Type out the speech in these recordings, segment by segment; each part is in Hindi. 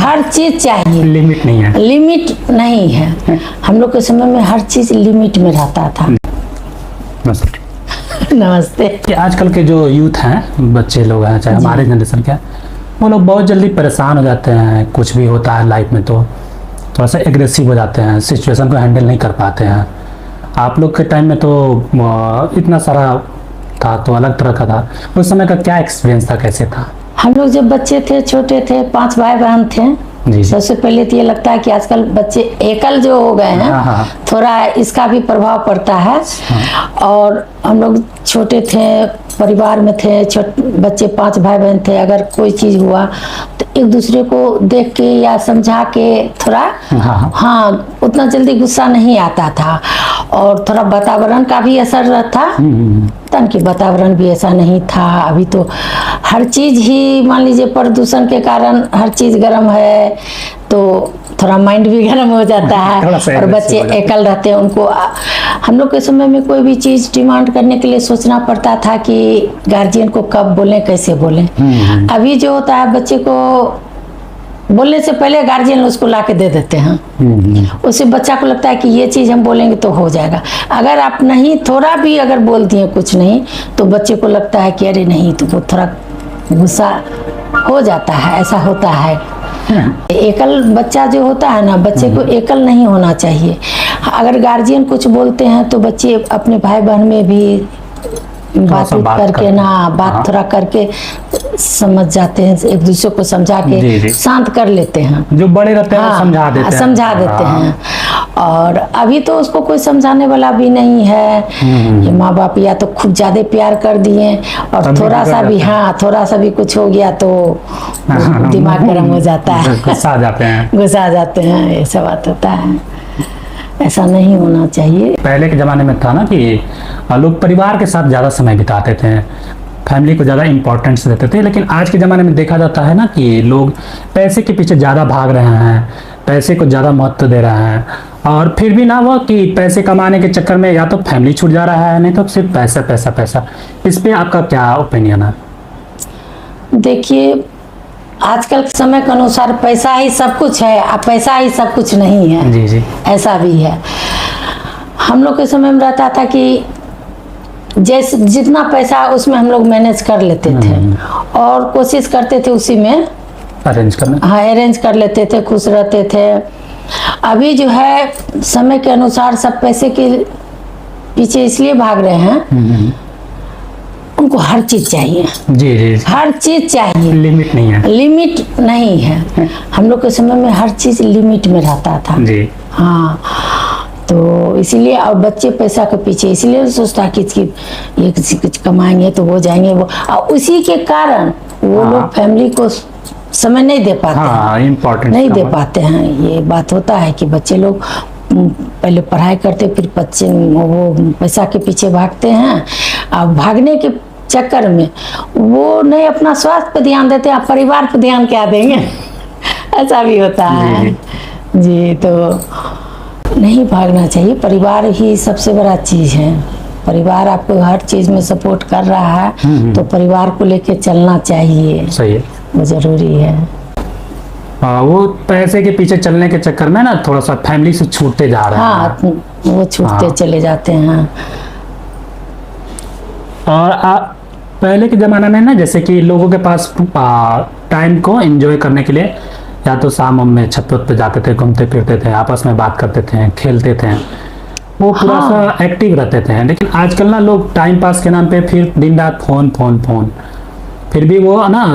हर चीज चाहिए, लिमिट नहीं है। लिमिट नहीं है। हम लोग के समय में हर चीज लिमिट में रहता था। नमस्ते। कि आजकल के जो यूथ हैं, बच्चे लोग हैं, चाहे हमारे जनरेशन के, वो लोग बहुत जल्दी परेशान हो जाते हैं। कुछ भी होता है लाइफ में तो थोड़ा सा एग्रेसिव हो जाते हैं, सिचुएशन को हैंडल नहीं कर पाते हैं। आप लोग के टाइम में तो इतना सारा था, तो अलग तरह का था। उस समय का क्या एक्सपीरियंस था, कैसे था? हम लोग जब बच्चे थे, छोटे थे, 5 भाई बहन थे। जी। सबसे पहले तो ये लगता है कि आजकल बच्चे एकल जो हो गए हैं, थोड़ा इसका भी प्रभाव पड़ता है। और हम लोग छोटे थे, परिवार में थे, बच्चे 5 भाई बहन थे। अगर कोई चीज हुआ तो एक दूसरे को देख के या समझा के थोड़ा उतना जल्दी गुस्सा नहीं आता था। और थोड़ा वातावरण का भी असर रहता, तन की वातावरण भी ऐसा नहीं था। अभी तो हर चीज ही मान लीजिए प्रदूषण के कारण हर चीज गर्म है, तो थोड़ा माइंड भी गर्म हो जाता है। और बच्चे एकल रहते हैं, उनको हम लोग के समय में कोई भी चीज डिमांड करने के लिए सोचना पड़ता था कि गार्जियन को कब बोलें, कैसे बोलें। अभी जो होता है, बच्चे को बोलने से पहले गार्जियन उसको ला के दे देते हैं। उससे बच्चा को लगता है कि ये चीज हम बोलेंगे तो हो जाएगा। अगर आप नहीं थोड़ा भी अगर बोल दिए कुछ नहीं, तो बच्चे को लगता है कि अरे नहीं, तो वो थोड़ा गुस्सा हो जाता है। ऐसा होता है। एकल बच्चा जो होता है ना, बच्चे को एकल नहीं होना चाहिए। अगर गार्जियन कुछ बोलते हैं तो बच्चे अपने भाई बहन में भी बात करके ना, बात थोड़ा करके समझ जाते हैं, एक दूसरे को समझा के शांत कर लेते हैं। जो बड़े रहते हैं समझा देते हैं। और अभी तो उसको कोई समझाने वाला भी नहीं है। ये माँ बाप या तो खूब ज्यादा प्यार कर दिए, और थोड़ा सा भी कुछ हो गया तो दिमाग गर्म हो जाता है, गुस्सा आ जाते हैं। ये सब बात होता है। ऐसा नहीं होना चाहिए। पहले के ज़माने में था ना कि लोग परिवार के साथ ज़्यादा समय बिताते थे, फैमिली को ज़्यादा इम्पोर्टेंस देते थे। लेकिन आज के ज़माने में देखा जाता है ना कि लोग पैसे के पीछे ज़्यादा भाग रहे हैं, पैसे को ज़्यादा महत्व दे रहे हैं। और फिर भी ना वो कि पैसे कमाने के चक्कर में या तो फैमिली छूट जा रहा है, नहीं तो सिर्फ पैसा पैसा पैसा। इस पे आपका क्या ओपिनियन है? देखिए, आजकल के समय के अनुसार पैसा ही सब कुछ है, और पैसा ही सब कुछ नहीं है। जी। ऐसा भी है। हम लोग के समय में रहता था कि जैसे जितना पैसा उसमें हम लोग मैनेज कर लेते थे, और कोशिश करते थे उसी में अरेंज करना। अरेंज कर लेते थे, खुश रहते थे। अभी जो है समय के अनुसार सब पैसे के पीछे इसलिए भाग रहे हैं, उनको हर चीज चाहिए। जी। हर चीज चाहिए, लिमिट नहीं है। हम लोग के समय में हर चीज लिमिट में रहता था। जी। तो इसीलिए, और बच्चे पैसा के पीछे इसलिए सोचता कि ये कुछ कमाएंगे तो वो जाएंगे, वो और उसी के कारण वो लोग फैमिली को समय नहीं दे पाते, इम्पोर्टेंट नहीं दे पाते हैं। ये बात होता है कि बच्चे लोग पहले पढ़ाई करते, फिर बच्चे वो पैसा के पीछे भागते हैं। अब भागने के चक्कर में वो नहीं अपना स्वास्थ्य पे ध्यान देते हैं, परिवार पे ध्यान क्या देंगे। ऐसा भी होता है। जी, तो नहीं भागना चाहिए। परिवार ही सबसे बड़ा चीज है। परिवार आपको हर चीज में सपोर्ट कर रहा है, तो परिवार को लेके चलना चाहिए। सही है, वो जरूरी है। वो पैसे के पीछे चलने के चक्कर में ना थोड़ा सा फैमिली से छूटते जा रहे हैं। वो छूटते चले जाते हैं। और पहले के ज़माने में ना, जैसे कि लोगों के पास टाइम को एंजॉय करने के लिए या तो शाम में छत पे जाते थे, घूमते फिरते थे, आपस में बात करते थे, खेलते थे, वो पूरा सा एक्टिव रहते थे। लेकिन आजकल ना लोग टाइम पास के नाम पे फिर दिन रात फोन, फिर भी वो ना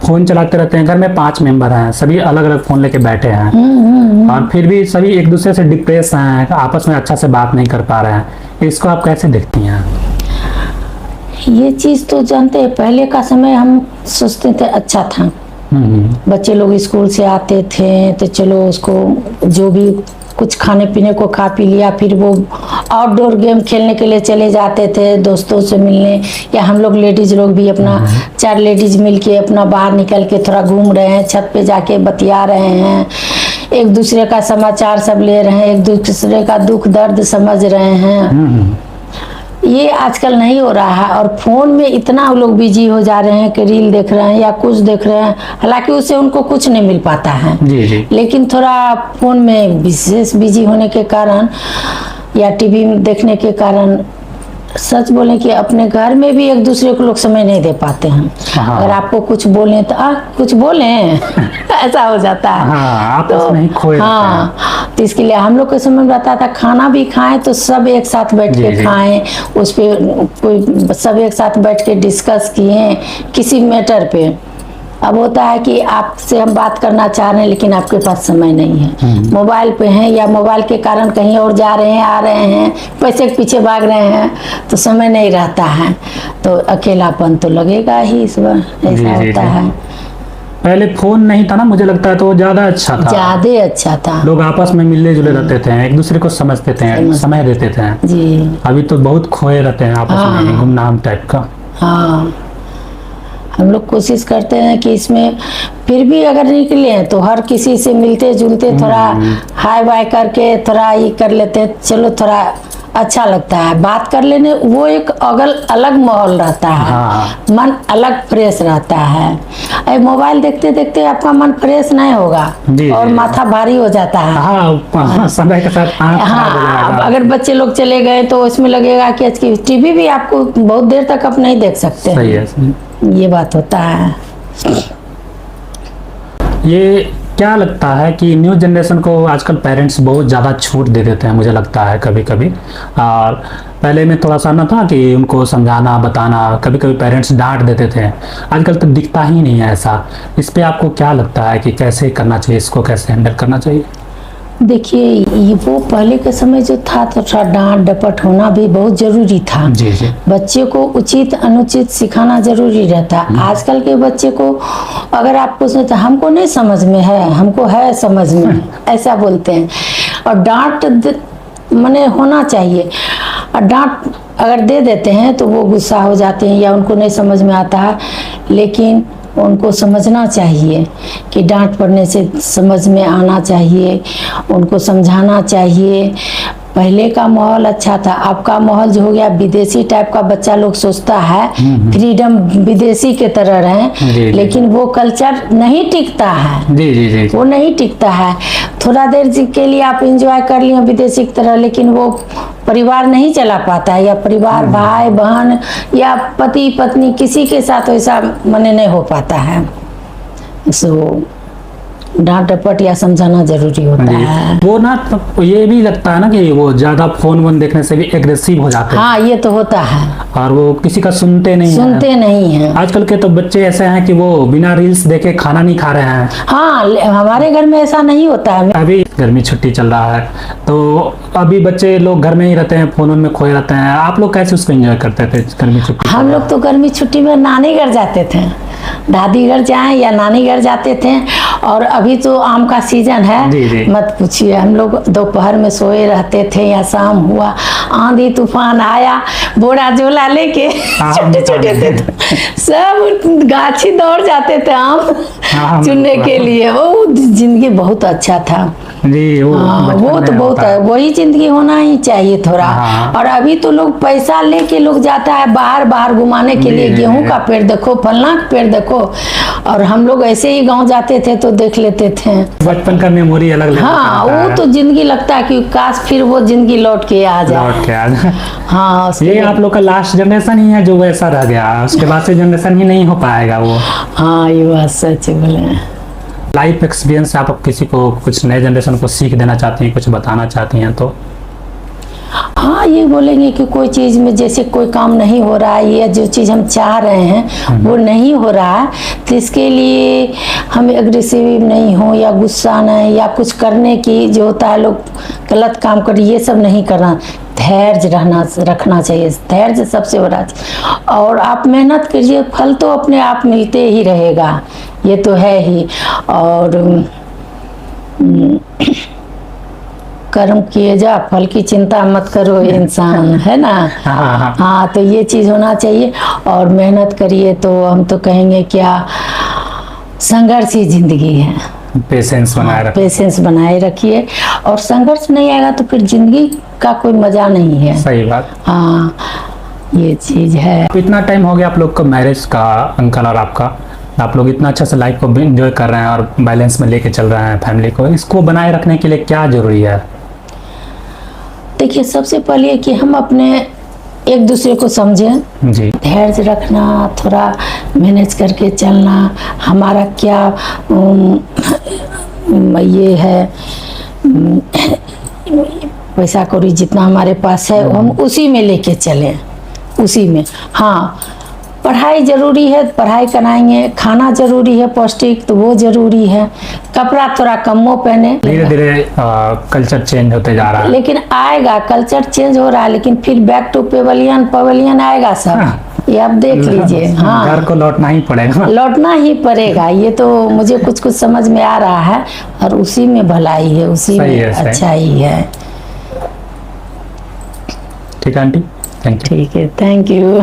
फोन चलाते रहते हैं। घर में 5 मेंबर हैं, सभी अलग अलग फोन लेके बैठे हैं, और फिर भी सभी एक दूसरे से डिप्रेस हैं, आपस में अच्छा से बात नहीं कर पा रहे हैं। इसको आप कैसे देखती हैं? ये चीज तो जानते हैं, पहले का समय हम सोचते थे अच्छा था। बच्चे लोग स्कूल से आते थे तो चलो उसको जो भी कुछ खाने पीने को खा पी लिया, फिर वो आउटडोर गेम खेलने के लिए चले जाते थे, दोस्तों से मिलने। या हम लोग लेडीज लोग भी अपना 4 लेडीज मिलके अपना बाहर निकल के थोड़ा घूम रहे हैं, छत पे जाके बतिया रहे हैं, एक दूसरे का समाचार सब ले रहे हैं, एक दूसरे का दुख दर्द समझ रहे हैं। ये आजकल नहीं हो रहा है। और फोन में इतना लोग बिजी हो जा रहे हैं कि रील देख रहे हैं या कुछ देख रहे हैं, हालांकि उससे उनको कुछ नहीं मिल पाता है। जी जी। लेकिन थोड़ा फोन में विशेष बिजी होने के कारण या टीवी में देखने के कारण, सच बोले कि अपने घर में भी एक दूसरे को लोग समय नहीं दे पाते हैं। हाँ। अगर आपको कुछ बोले तो कुछ बोले ऐसा हो जाता है। हाँ, आपस में ही खोए रहते हाँ, तो इसके लिए हम लोग के समय में रहता था खाना भी खाएं तो सब एक साथ बैठ जी, के जी। खाएं, उस पे कोई सब एक साथ बैठ के डिस्कस किए किसी मैटर पे। अब होता है कि आपसे हम बात करना चाह रहे हैं लेकिन आपके पास समय नहीं है, मोबाइल पे हैं या मोबाइल के कारण कहीं और जा रहे हैं, आ रहे हैं, पैसे के पीछे भाग रहे हैं, तो समय नहीं रहता है, तो अकेलापन तो लगेगा ही। इस बार जी, ऐसा जी, होता जी। है। पहले फोन नहीं था ना, मुझे लगता है, तो ज्यादा अच्छा था। ज्यादा अच्छा था। लोग आपस में मिलने जुले रहते थे, एक दूसरे को समझते थे, समय देते थे। जी अभी तो बहुत खोए रहते हैं आपस में, हाँ। गुमनाम टाइप का। हाँ, हम लोग कोशिश करते हैं कि इसमें फिर भी अगर निकले तो हर किसी से मिलते जुलते थोड़ा हाय बाय करके थोड़ा ये कर लेते हैं, चलो थोड़ा अच्छा लगता है बात कर लेने, वो एक अलग माहौल रहता है। हाँ। मन अलग फ्रेश रहता है। अरे मोबाइल देखते देखते आपका मन फ्रेश नहीं होगा जी, और जी। माथा भारी हो जाता है। हाँ, समय के साथ आँख खराब हो हाँ, अब जाएगा। अगर बच्चे लोग चले गए तो इसमें लगेगा कि आज की टीवी भी आपको बहुत देर तक आप नहीं देख सकते। सही है, सही। ये बात होता है। ये क्या लगता है कि न्यू जनरेशन को आजकल पेरेंट्स बहुत ज़्यादा छूट दे देते हैं, मुझे लगता है कभी कभी। और पहले में थोड़ा सा ना था कि उनको समझाना बताना, कभी कभी पेरेंट्स डांट देते थे, आजकल तो दिखता ही नहीं है ऐसा। इस पे आपको क्या लगता है कि कैसे करना चाहिए, इसको कैसे हैंडल करना चाहिए? देखिए, ये वो पहले के समय जो था तो थोड़ा डांट डपट होना भी बहुत जरूरी था। जी जी। बच्चे को उचित अनुचित सिखाना जरूरी रहता। आजकल के बच्चे को अगर आप पूछे तो हमको नहीं समझ में है, हमको है समझ में, ऐसा बोलते हैं। और डांट मने होना चाहिए, और डांट अगर दे देते हैं तो वो गुस्सा हो जाते हैं या उनको नहीं समझ में आता है। लेकिन उनको समझना चाहिए कि डांट पड़ने से समझ में आना चाहिए, उनको समझाना चाहिए। पहले का माहौल अच्छा था, अब का माहौल जो हो गया विदेशी टाइप का, बच्चा लोग सोचता है फ्रीडम विदेशी के तरह जी, रहे, जी। लेकिन वो कल्चर नहीं टिकता है। जी जी जी। वो नहीं टिकता है। थोड़ा देर के लिए आप एंजॉय कर लिए विदेशी की तरह, लेकिन वो परिवार नहीं चला पाता है, या परिवार भाई बहन या पति पत्नी किसी के साथ वैसा मने नहीं हो पाता है। सो डांट डपट या समझाना जरूरी होता है। वो ना तो ये भी लगता है ना कि वो ज्यादा फोन वोन देखने से भी एग्रेसिव हो जाते हैं, हाँ, ये तो होता है, और वो किसी का सुनते नहीं हैं। सुनते नहीं हैं। आजकल के तो बच्चे ऐसे हैं कि वो बिना रील्स देखे खाना नहीं खा रहे हैं। हाँ, हमारे घर में ऐसा नहीं होता है। अभी गर्मी छुट्टी चल रहा है तो अभी बच्चे लोग घर में ही रहते हैं, फोन में खोए रहते हैं। आप लोग कैसे उसको एंजॉय करते थे गर्मी छुट्टी? हम लोग तो गर्मी छुट्टी में नानी घर जाते थे, दादी घर जाएं या नानी घर जाते थे। और अभी तो आम का सीजन है, जी, जी। मत पूछिए, हम लोग दोपहर में सोए रहते थे या शाम हुआ आंधी तूफान आया, बोरा झोला लेके छोटे छोटे थे तो सब गाछी दौड़ जाते थे आम चुनने के लिए। वो जिंदगी बहुत अच्छा था जी। वो हाँ, वो बचपन तो में बहुत होता है, वही जिंदगी होना ही चाहिए थोड़ा। हाँ। और अभी तो लोग पैसा लेके लोग जाता है बाहर बाहर घुमाने के जी, लिए, जी, गेहूं जी। का पेड़ देखो, फलना का पेड़ देखो। और हम लोग ऐसे ही गांव जाते थे तो देख लेते थे। बचपन का मेमोरी अलग लेवल का हाँ, होता वो है। तो जिंदगी लगता है कि काश फिर वो जिंदगी लौट के आ जाए। लौट के आ जाए। हाँ, उसके ये लिए- आप लोग का लास्ट जनरेशन ही है जो वैसा रह गया, उसके बाद से जनरेशन ही नहीं हो पाएगा वो। हाँ, ये बात सच बोले। लाइफ एक्सपीरियंस से आप किसी को, कुछ नए जनरेशन को सीख देना चाहती हैं, कुछ बताना चाहती हैं तो? हाँ, ये बोलेंगे कि कोई चीज़ में जैसे कोई काम नहीं हो रहा है, ये जो चीज़ हम चाह रहे हैं वो नहीं हो रहा है, तो इसके लिए हम एग्रेसिव नहीं हो या गुस्सा नहीं, या कुछ करने की जो होता है लोग गलत काम कर, ये सब नहीं करना। धैर्य रखना चाहिए, धैर्य सबसे बड़ा चीज़। और आप मेहनत कीजिए, फल तो अपने आप मिलते ही रहेगा, ये तो है ही। और कर्म किए जा, फल की चिंता मत करो इंसान, है ना। हाँ। हाँ, तो ये चीज़ होना चाहिए। और मेहनत करिए तो हम तो कहेंगे क्या, संघर्ष ही जिंदगी है। पेशेंस बनाए रखें। पेशेंस बनाए रखिए, और संघर्ष नहीं आएगा तो फिर जिंदगी का कोई मजा नहीं है। सही बात। हाँ, ये चीज है। अब इतना टाइम हो गया आप लोग को मैरिज का अंकल और आपका, आप लोग इतना अच्छा से लाइफ को भी इंजॉय कर रहे हैं और बैलेंस में लेके चल रहे हैं फैमिली को, इसको बनाए रखने के लिए क्या जरूरी है? देखिए, सबसे पहले कि हम अपने एक दूसरे को समझें, जी धैर्य रखना, थोड़ा मैनेज करके चलना, हमारा क्या ये है, पैसा कौड़ी जितना हमारे पास है हम उसी में लेके चलें, उसी में। हाँ, पढ़ाई जरूरी है, पढ़ाई कराएंगे, खाना जरूरी है पौष्टिक, तो वो जरूरी है, कपड़ा थोड़ा कमो पहने। धीरे धीरे कल्चर चेंज होते जा रहा है, लेकिन आएगा, कल्चर चेंज हो रहा है, लेकिन फिर बैक टू पेवेलियन आएगा सब। ये आप देख लीजिए। हाँ, घर को लौटना ही पड़ेगा, लौटना ही पड़ेगा। ये तो मुझे कुछ कुछ समझ में आ रहा है, और उसी में भलाई है, उसी सही में है, सही। अच्छाई है। ठीक है आंटी, थैंक यू। ठीक है, थैंक यू।